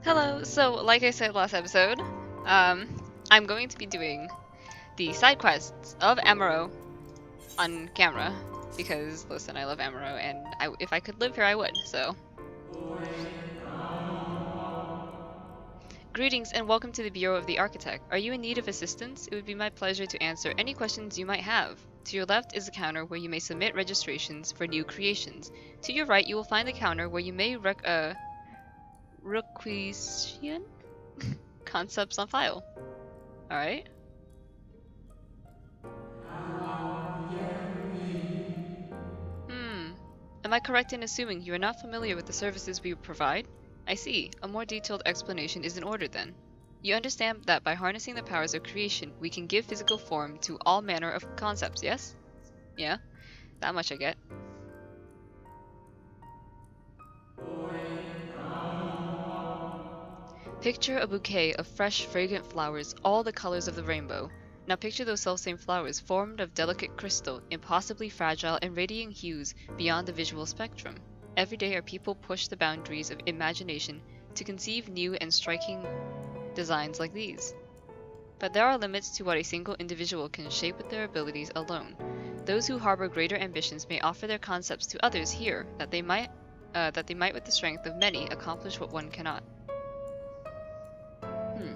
Hello. So, like I said last episode, I'm going to be doing the side quests of Amaro on camera because, listen, I love Amaro, and if I could live here, I would. So, greetings and welcome to the Bureau of the Architect. Are you in need of assistance? It would be my pleasure to answer any questions you might have. To your left is the counter where you may submit registrations for new creations. To your right, you will find the counter where you may requisition concepts on file. All right. Hmm. Am I correct in assuming you are not familiar with the services we provide? I see. A more detailed explanation is in order then. You understand that by harnessing the powers of creation, we can give physical form to all manner of concepts, yes? Yeah, that much I get. Picture a bouquet of fresh, fragrant flowers, all the colors of the rainbow. Now picture those selfsame flowers formed of delicate crystal, impossibly fragile and radiating hues beyond the visual spectrum. Every day our people push the boundaries of imagination to conceive new and striking designs like these. But there are limits to what a single individual can shape with their abilities alone. Those who harbor greater ambitions may offer their concepts to others here that they might with the strength of many accomplish what one cannot. Hmm.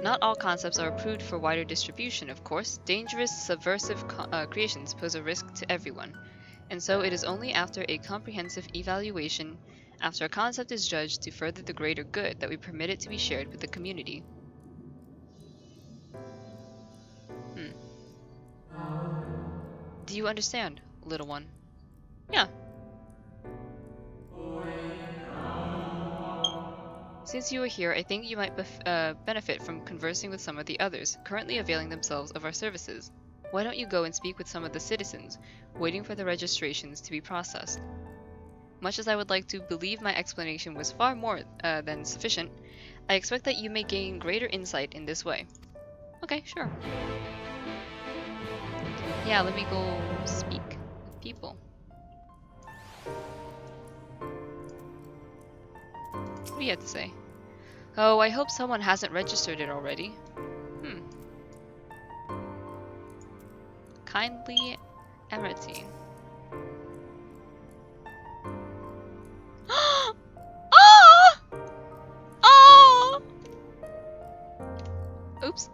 Not all concepts are approved for wider distribution, of course. Dangerous, subversive creations pose a risk to everyone, and so it is only after a comprehensive evaluation, after a concept is judged to further the greater good, that we permit it to be shared with the community. Hmm. Do you understand, little one? Yeah. Since you are here, I think you might benefit from conversing with some of the others currently availing themselves of our services. Why don't you go and speak with some of the citizens, waiting for the registrations to be processed? Much as I would like to believe my explanation was far more than sufficient, I expect that you may gain greater insight in this way. Okay, sure. Yeah, let me go speak with people. What do you have to say? Oh, I hope someone hasn't registered it already. Hmm. Kindly Emertine. Ah! Ah! Oops.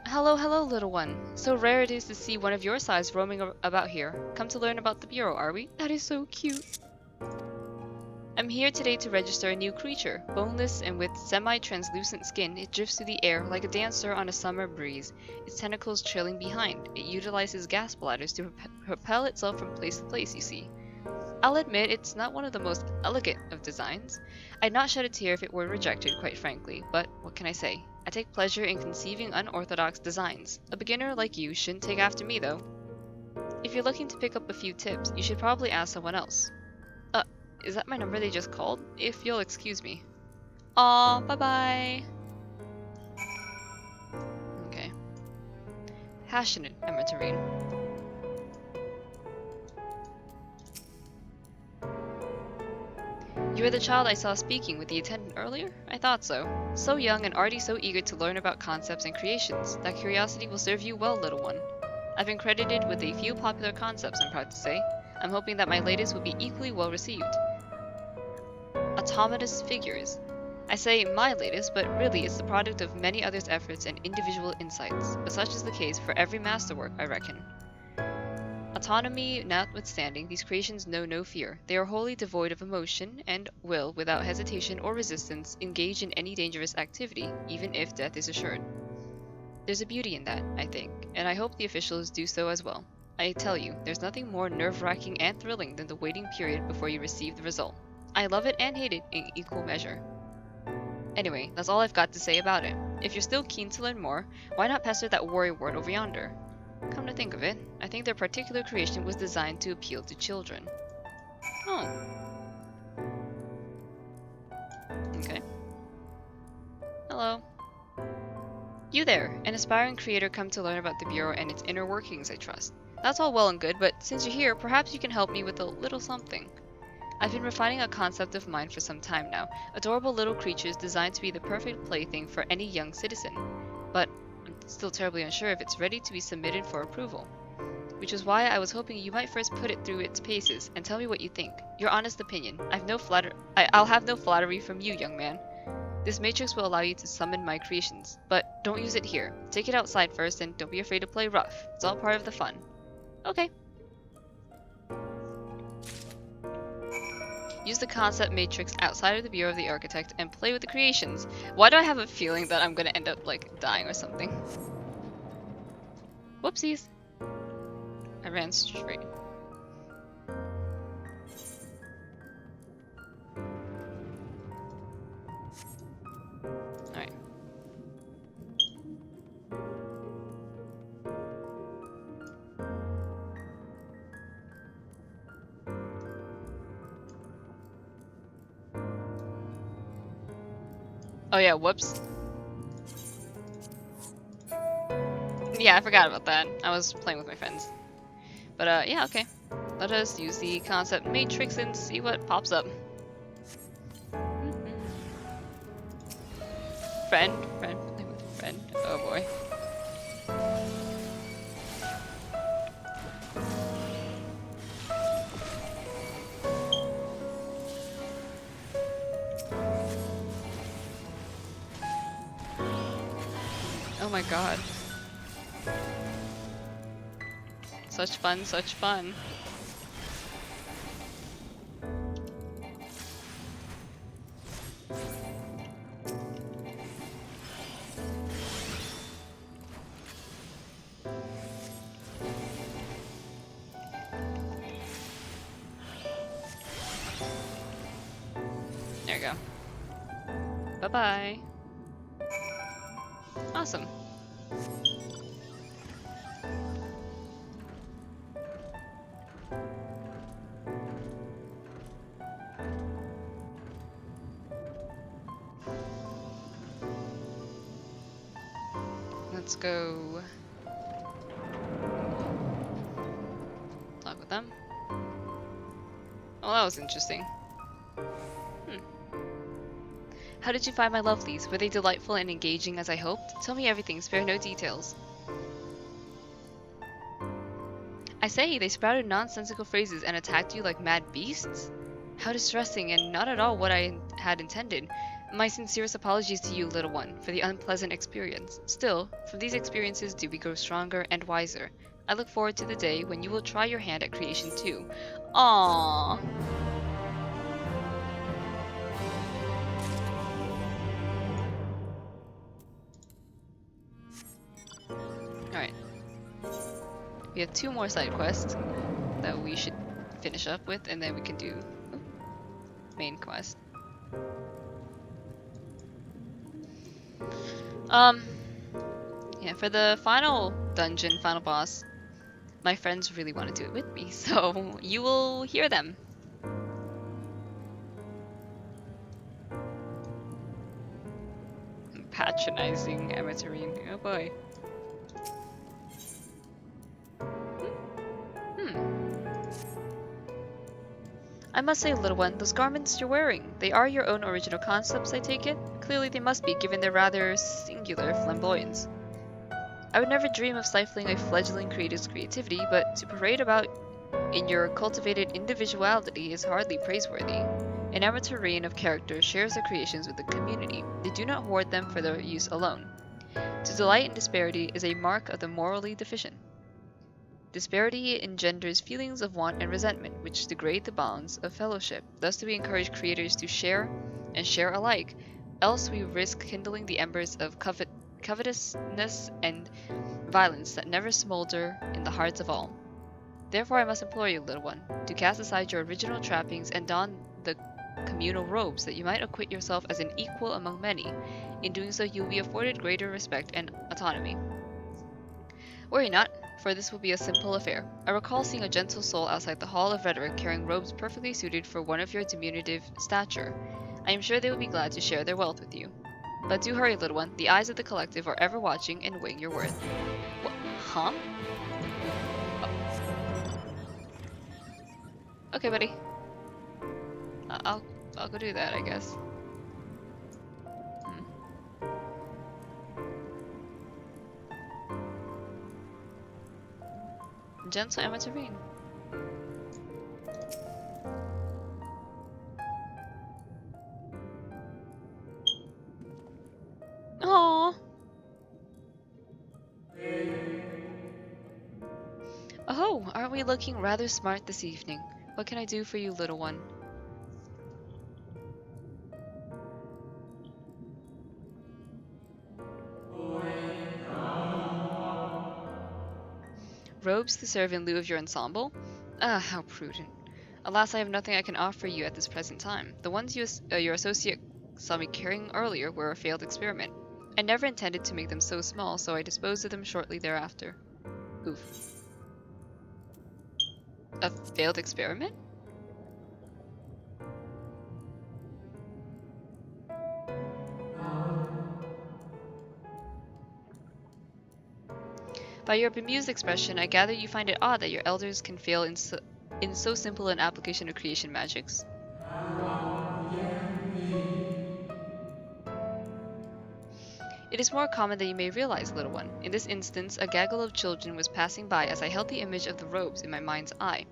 Hello, hello, little one. So rare it is to see one of your size roaming about here. Come to learn about the Bureau, are we? That is so cute. I'm here today to register a new creature. Boneless and with semi-translucent skin, it drifts through the air like a dancer on a summer breeze, its tentacles trailing behind. It utilizes gas bladders to propel itself from place to place, you see. I'll admit it's not one of the most elegant of designs. I'd not shed a tear if it were rejected, quite frankly, but what can I say? I take pleasure in conceiving unorthodox designs. A beginner like you shouldn't take after me, though. If you're looking to pick up a few tips, you should probably ask someone else. Uh, is that my number they just called? If you'll excuse me. Aw, bye-bye. Okay. Passionate, Emma Tareen. You are the child I saw speaking with the attendant earlier? I thought so. So young and already so eager to learn about concepts and creations. That curiosity will serve you well, little one. I've been credited with a few popular concepts, I'm proud to say. I'm hoping that my latest will be equally well received. Autonomous figures. I say my latest, but really it's the product of many others' efforts and individual insights. But such is the case for every masterwork, I reckon. Autonomy notwithstanding, these creations know no fear. They are wholly devoid of emotion, and will, without hesitation or resistance, engage in any dangerous activity, even if death is assured. There's a beauty in that, I think, and I hope the officials do so as well. I tell you, there's nothing more nerve-wracking and thrilling than the waiting period before you receive the result. I love it and hate it in equal measure. Anyway, that's all I've got to say about it. If you're still keen to learn more, why not pester that worry wart over yonder? Come to think of it, I think their particular creation was designed to appeal to children. Oh, okay. Hello. You there, an aspiring creator come to learn about the Bureau and its inner workings, I trust. That's all well and good, but since you're here, perhaps you can help me with a little something. I've been refining a concept of mine for some time now, adorable little creatures designed to be the perfect plaything for any young citizen. But I'm still terribly unsure if it's ready to be submitted for approval. Which is why I was hoping you might first put it through its paces and tell me what you think. Your honest opinion. I'll have no flattery from you, young man. This matrix will allow you to summon my creations, but don't use it here. Take it outside first and don't be afraid to play rough. It's all part of the fun. Okay. Use the concept matrix outside of the Bureau of the Architect and play with the creations. Why do I have a feeling that I'm gonna end up, like, dying or something? Whoopsies. I ran straight. Alright. Oh yeah, whoops. Yeah, I forgot about that. I was playing with my friends. But yeah, okay. Let us use the concept matrix and see what pops up. Friend, playing with a friend. Oh boy. Oh my god. Such fun, such fun. There we go. Bye-bye. Awesome. Let's go talk with them. Oh, that was interesting. How did you find my lovelies? Were they delightful and engaging as I hoped? Tell me everything, spare no details. I say, they sprouted nonsensical phrases and attacked you like mad beasts? How distressing, and not at all what I had intended. My sincerest apologies to you, little one, for the unpleasant experience. Still, from these experiences do we grow stronger and wiser. I look forward to the day when you will try your hand at creation too. Aww. Alright. We have 2 more side quests that we should finish up with, and then we can do main quest. Yeah, for the final dungeon, final boss, my friends really want to do it with me, so you will hear them. Patronizing Amateurine. Oh boy. I must say, little one, those garments you're wearing, they are your own original concepts, I take it? Clearly they must be, given their rather singular flamboyance. I would never dream of stifling a fledgling creative's creativity, but to parade about in your cultivated individuality is hardly praiseworthy. An Amateurine of character shares their creations with the community. They do not hoard them for their use alone. To delight in disparity is a mark of the morally deficient. Disparity engenders feelings of want and resentment, which degrade the bonds of fellowship. Thus do we encourage creators to share and share alike, else we risk kindling the embers of covetousness and violence that never smolder in the hearts of all. Therefore I must implore you, little one, to cast aside your original trappings and don the communal robes, that you might acquit yourself as an equal among many. In doing so, you will be afforded greater respect and autonomy. Worry not, for this will be a simple affair. I recall seeing a gentle soul outside the Hall of Rhetoric carrying robes perfectly suited for one of your diminutive stature. I am sure they will be glad to share their wealth with you. But do hurry, little one. The eyes of the collective are ever watching and weighing your worth. What? Huh? Okay, buddy. I'll go do that, I guess. Hmm. Gentle Amateur. Aww. Oh, aren't we looking rather smart this evening? What can I do for you, little one? Robes to serve in lieu of your ensemble? Ah, how prudent. Alas, I have nothing I can offer you at this present time. The ones your associate saw me carrying earlier were a failed experiment. I never intended to make them so small, so I disposed of them shortly thereafter. Oof. A failed experiment? By your bemused expression, I gather you find it odd that your elders can fail in so simple an application of creation magics. It is more common than you may realize, little one. In this instance, a gaggle of children was passing by as I held the image of the robes in my mind's eye.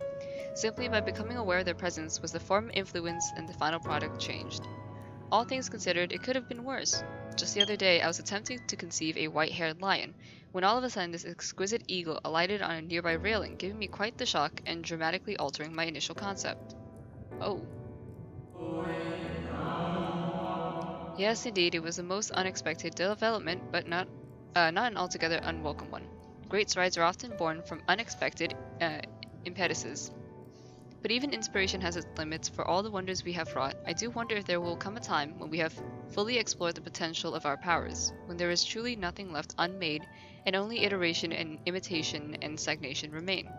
Simply by becoming aware of their presence was the form influenced and the final product changed. All things considered, it could have been worse. Just the other day, I was attempting to conceive a white-haired lion, when all of a sudden this exquisite eagle alighted on a nearby railing, giving me quite the shock and dramatically altering my initial concept. Oh. Yes, indeed, it was a most unexpected development, but not an altogether unwelcome one. Great strides are often born from unexpected impetuses. But even inspiration has its limits. For all the wonders we have wrought, I do wonder if there will come a time when we have fully explored the potential of our powers, when there is truly nothing left unmade, and only iteration and imitation and stagnation remain.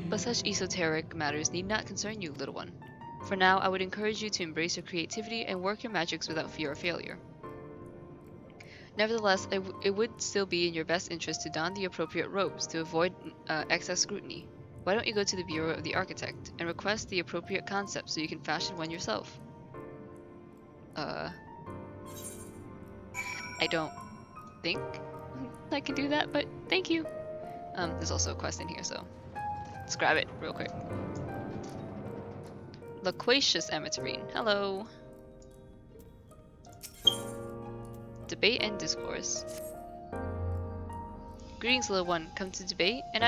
But such esoteric matters need not concern you, little one. For now, I would encourage you to embrace your creativity and work your magics without fear of failure. Nevertheless, it would still be in your best interest to don the appropriate robes to avoid excess scrutiny. Why don't you go to the Bureau of the Architect and request the appropriate concept so you can fashion one yourself? I don't think I can do that, but thank you. There's also a quest in here, so let's grab it real quick. Loquacious Amateurine. Hello. Debate and discourse. Greetings, little one. Come to debate, and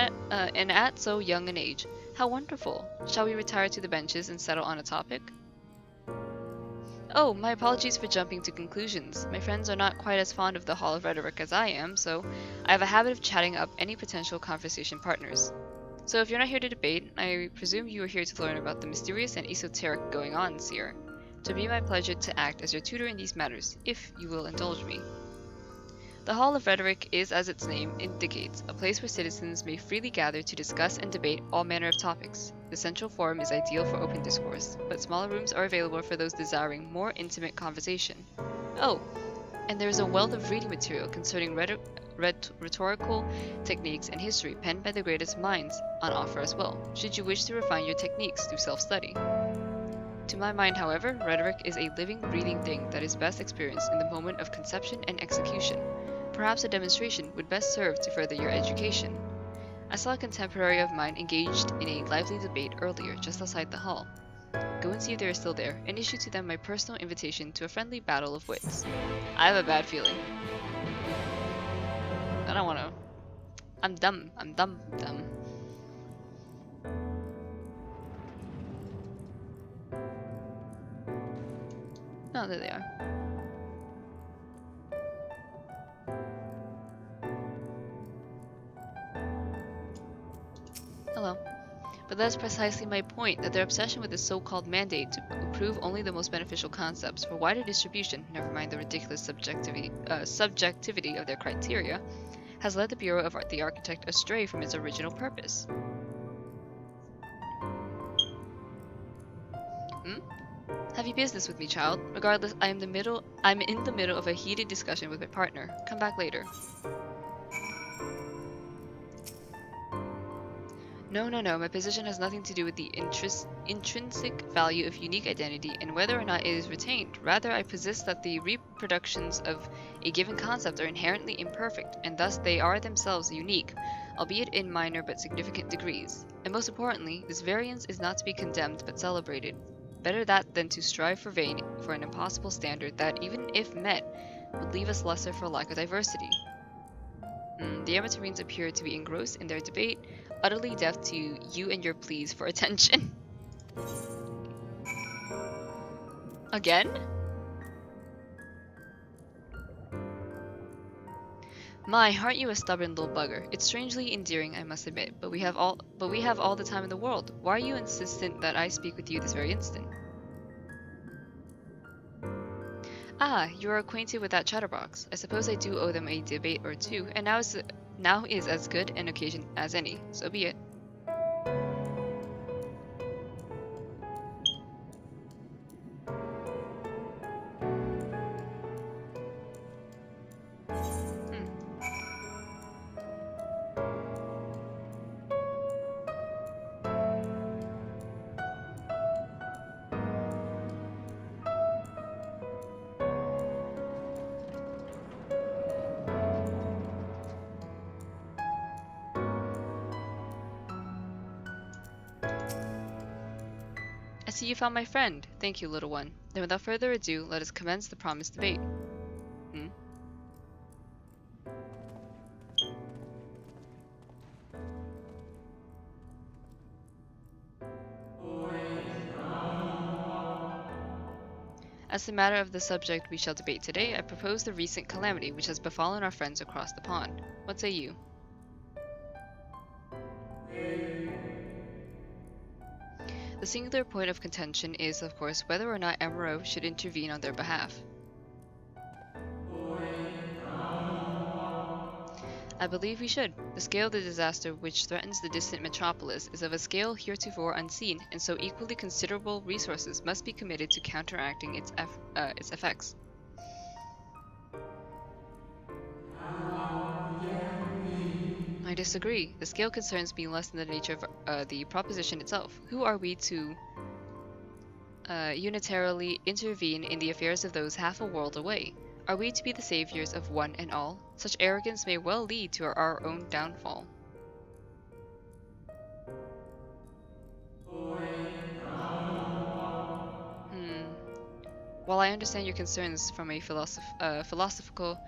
at so young an age. How wonderful! Shall we retire to the benches and settle on a topic? Oh, my apologies for jumping to conclusions. My friends are not quite as fond of the Hall of Rhetoric as I am, so I have a habit of chatting up any potential conversation partners. So if you're not here to debate, I presume you are here to learn about the mysterious and esoteric goings-ons here. It would be my pleasure to act as your tutor in these matters, if you will indulge me. The Hall of Rhetoric is, as its name indicates, a place where citizens may freely gather to discuss and debate all manner of topics. The central forum is ideal for open discourse, but smaller rooms are available for those desiring more intimate conversation. Oh, and there is a wealth of reading material concerning rhetorical techniques and history penned by the greatest minds on offer as well, should you wish to refine your techniques through self-study. To my mind, however, rhetoric is a living, breathing thing that is best experienced in the moment of conception and execution. Perhaps a demonstration would best serve to further your education. I saw a contemporary of mine engaged in a lively debate earlier, just outside the hall. Go and see if they are still there, and issue to them my personal invitation to a friendly battle of wits. I have a bad feeling. I don't wanna. I'm dumb. I'm dumb. Oh, there they are. Hello. But that's precisely my point, that their obsession with the so-called mandate to approve only the most beneficial concepts for wider distribution, never mind the ridiculous subjectivity of their criteria, has led the Bureau of the Architect astray from its original purpose. Have you business with me, child? Regardless, I'm in the middle of a heated discussion with my partner. Come back later. No, no, no. My position has nothing to do with the intrinsic value of unique identity and whether or not it is retained. Rather, I possess that the reproductions of a given concept are inherently imperfect, and thus they are themselves unique, albeit in minor but significant degrees. And most importantly, this variance is not to be condemned but celebrated. Better that than to strive for vain for an impossible standard that, even if met, would leave us lesser for lack of diversity. The Amateurines appear to be engrossed in their debate, utterly deaf to you and your pleas for attention. Again? My, aren't you a stubborn little bugger? It's strangely endearing, I must admit, but we have all the time in the world. Why are you insistent that I speak with you this very instant? Ah, you are acquainted with that chatterbox. I suppose I do owe them a debate or two, and now is as good an occasion as any. So be it. Hmm. I see you found my friend. Thank you, little one. Then without further ado, let us commence the promised debate. Hmm? As the matter of the subject we shall debate today, I propose the recent calamity which has befallen our friends across the pond. What say you? The singular point of contention is, of course, whether or not Amaro should intervene on their behalf. I believe we should. The scale of the disaster which threatens the distant metropolis is of a scale heretofore unseen, and so equally considerable resources must be committed to counteracting its effects. I disagree. The scale concerns me less than the nature of the proposition itself. Who are we to unitarily intervene in the affairs of those half a world away? Are we to be the saviors of one and all? Such arrogance may well lead to our own downfall. Hmm. While I understand your concerns from a philosophical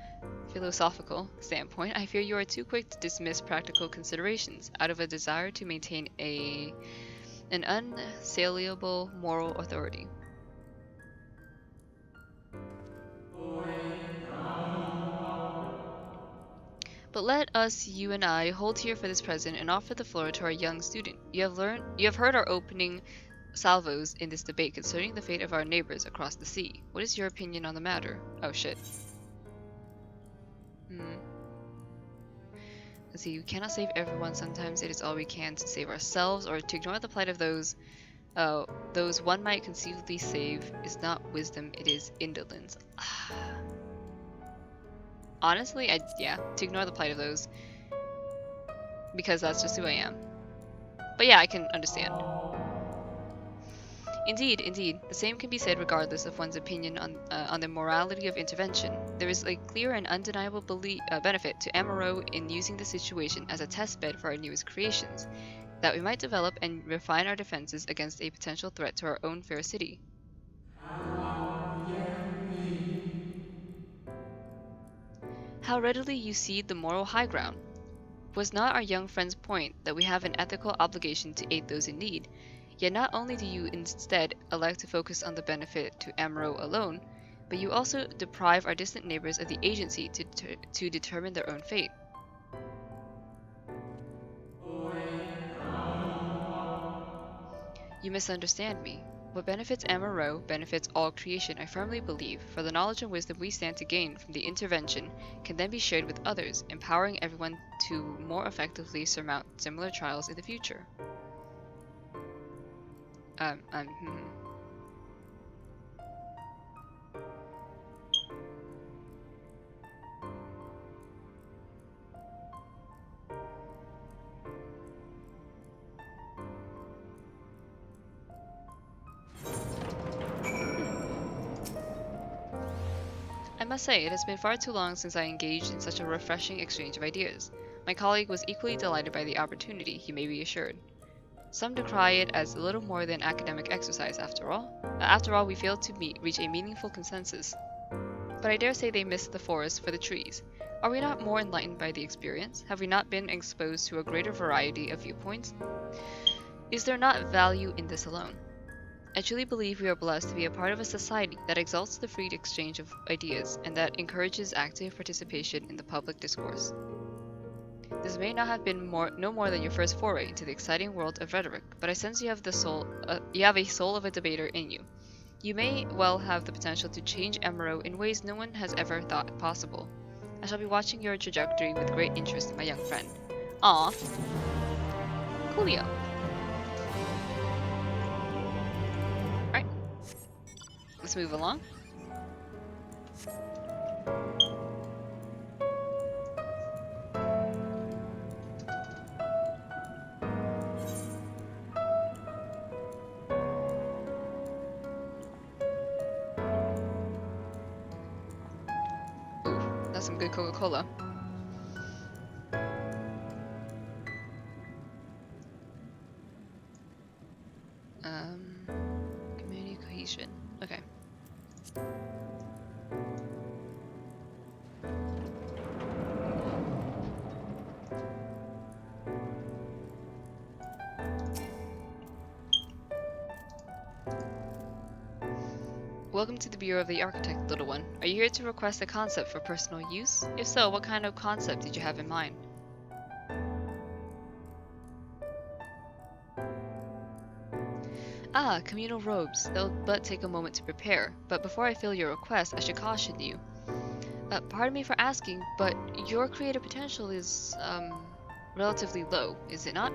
standpoint, I fear you are too quick to dismiss practical considerations out of a desire to maintain an unassailable moral authority. But let us, you and I, hold here for this present and offer the floor to our young student. You have heard our opening salvos in this debate concerning the fate of our neighbors across the sea. What is your opinion on the matter? Oh shit. Hmm. Let's see, we cannot save everyone. Sometimes it is all we can to save ourselves, or to ignore the plight of those one might conceivably save is not wisdom, it is indolence. Honestly, yeah, to ignore the plight of those, because that's just who I am. But yeah, I can understand. Indeed, indeed, the same can be said regardless of one's opinion on the morality of intervention. There is a clear and undeniable benefit to Amaro in using the situation as a test bed for our newest creations, that we might develop and refine our defenses against a potential threat to our own fair city. How readily you cede the moral high ground! Was not our young friend's point that we have an ethical obligation to aid those in need? Yet not only do you instead elect to focus on the benefit to Amaro alone, but you also deprive our distant neighbors of the agency to determine their own fate. You misunderstand me. What benefits Amaro benefits all creation, I firmly believe, for the knowledge and wisdom we stand to gain from the intervention can then be shared with others, empowering everyone to more effectively surmount similar trials in the future. Um, um, hmm. I must say, it has been far too long since I engaged in such a refreshing exchange of ideas. My colleague was equally delighted by the opportunity, you may be assured. Some decry it as little more than academic exercise after all. After all, we failed to reach a meaningful consensus. But I dare say they missed the forest for the trees. Are we not more enlightened by the experience? Have we not been exposed to a greater variety of viewpoints? Is there not value in this alone? I truly believe we are blessed to be a part of a society that exalts the free exchange of ideas and that encourages active participation in the public discourse. This may not have been no more than your first foray into the exciting world of rhetoric, but I sense you have a soul of a debater in you. You may well have the potential to change Emerald in ways no one has ever thought possible. I shall be watching your trajectory with great interest, my young friend. Aw, coolio. Right, let's move along. Ooh, that's some good Coca-Cola. Community cohesion. Okay. Welcome to the Bureau of the Architect, little one. Are you here to request a concept for personal use? If so, what kind of concept did you have in mind? Ah, communal robes. They'll but take a moment to prepare. But before I fill your request, I should caution you. Pardon me for asking, but your creative potential is, relatively low, is it not?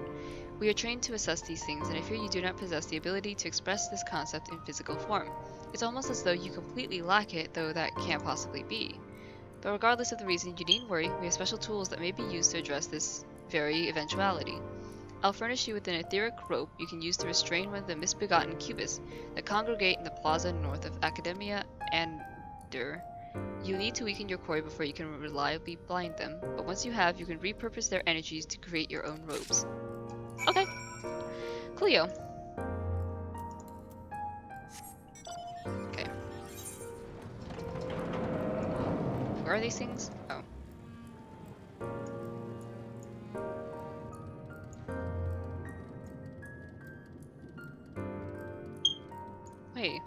We are trained to assess these things, and I fear you do not possess the ability to express this concept in physical form. It's almost as though you completely lack it, though that can't possibly be. But regardless of the reason, you needn't worry. We have special tools that may be used to address this very eventuality. I'll furnish you with an etheric rope you can use to restrain one of the misbegotten cubists that congregate in the plaza north of Academia and You need to weaken your core before you can reliably blind them, but once you have, you can repurpose their energies to create your own robes. Okay. Coolio. Okay. Where are these things? Oh. Wait.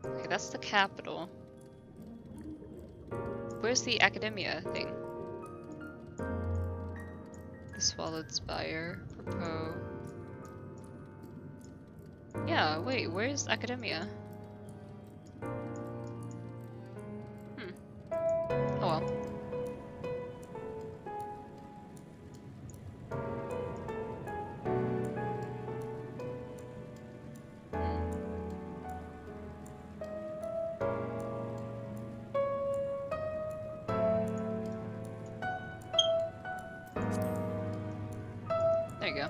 Okay, that's the capital. Where's the Academia thing? The Swallowed Spire. Propos. Yeah, wait, where's Academia? Oh well. There you go.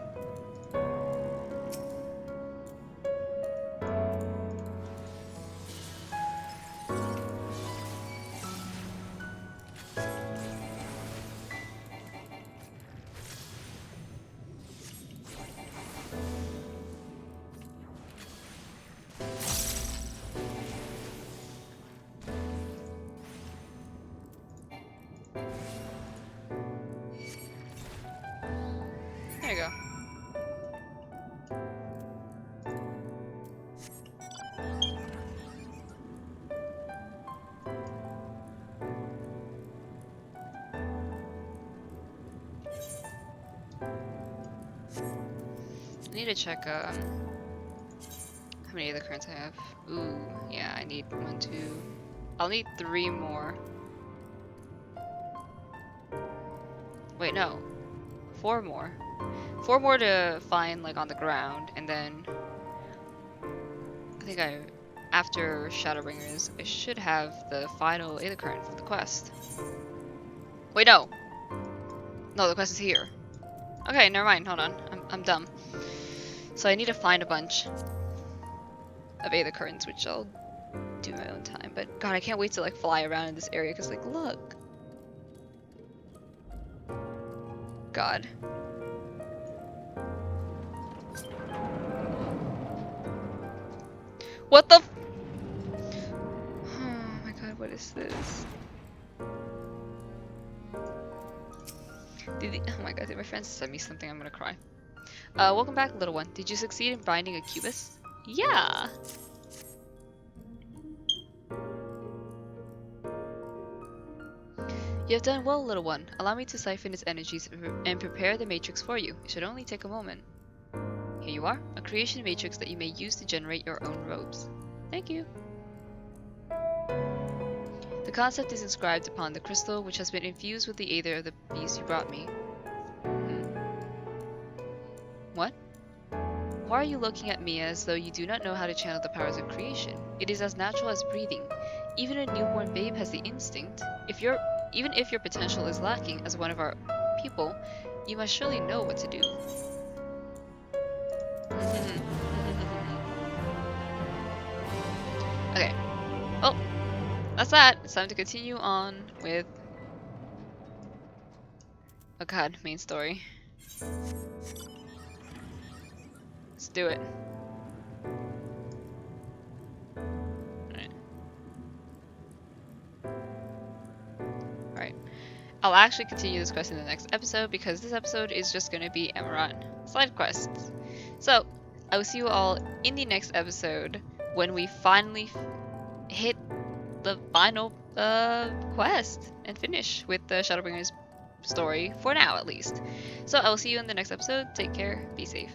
There you go. I need to check how many other currents I have. Ooh, yeah, I need 1, 2. I'll need 3 more. Wait, no. 4 more. 4 more to find like on the ground, and then I think after Shadowbringers, I should have the final Aether Current for the quest. Wait, no. No, the quest is here. Okay, never mind. Hold on. I'm dumb. So I need to find a bunch of Aether Currents, which I'll do my own time. But God, I can't wait to like fly around in this area because like look. God. What the f- Oh my God, what is this? Oh my God, did my friends send me something? I'm gonna cry. Welcome back, little one. Did you succeed in binding a cubist? Yeah! You have done well, little one. Allow me to siphon its energies and prepare the matrix for you. It should only take a moment. Here you are, a creation matrix that you may use to generate your own robes. Thank you. The concept is inscribed upon the crystal, which has been infused with the aether of the beast you brought me. What? Why are you looking at me as though you do not know how to channel the powers of creation? It is as natural as breathing. Even a newborn babe has the instinct. Even if your potential is lacking as one of our people, you must surely know what to do. Okay. Well, that's that. It's time to continue on with... Oh god, main story. Let's do it. Alright. Alright. I'll actually continue this quest in the next episode because this episode is just going to be Emerald side quests. So, I will see you all in the next episode when we finally hit the final quest and finish with the Shadowbringers story, for now at least. So I will see you in the next episode. Take care, be safe.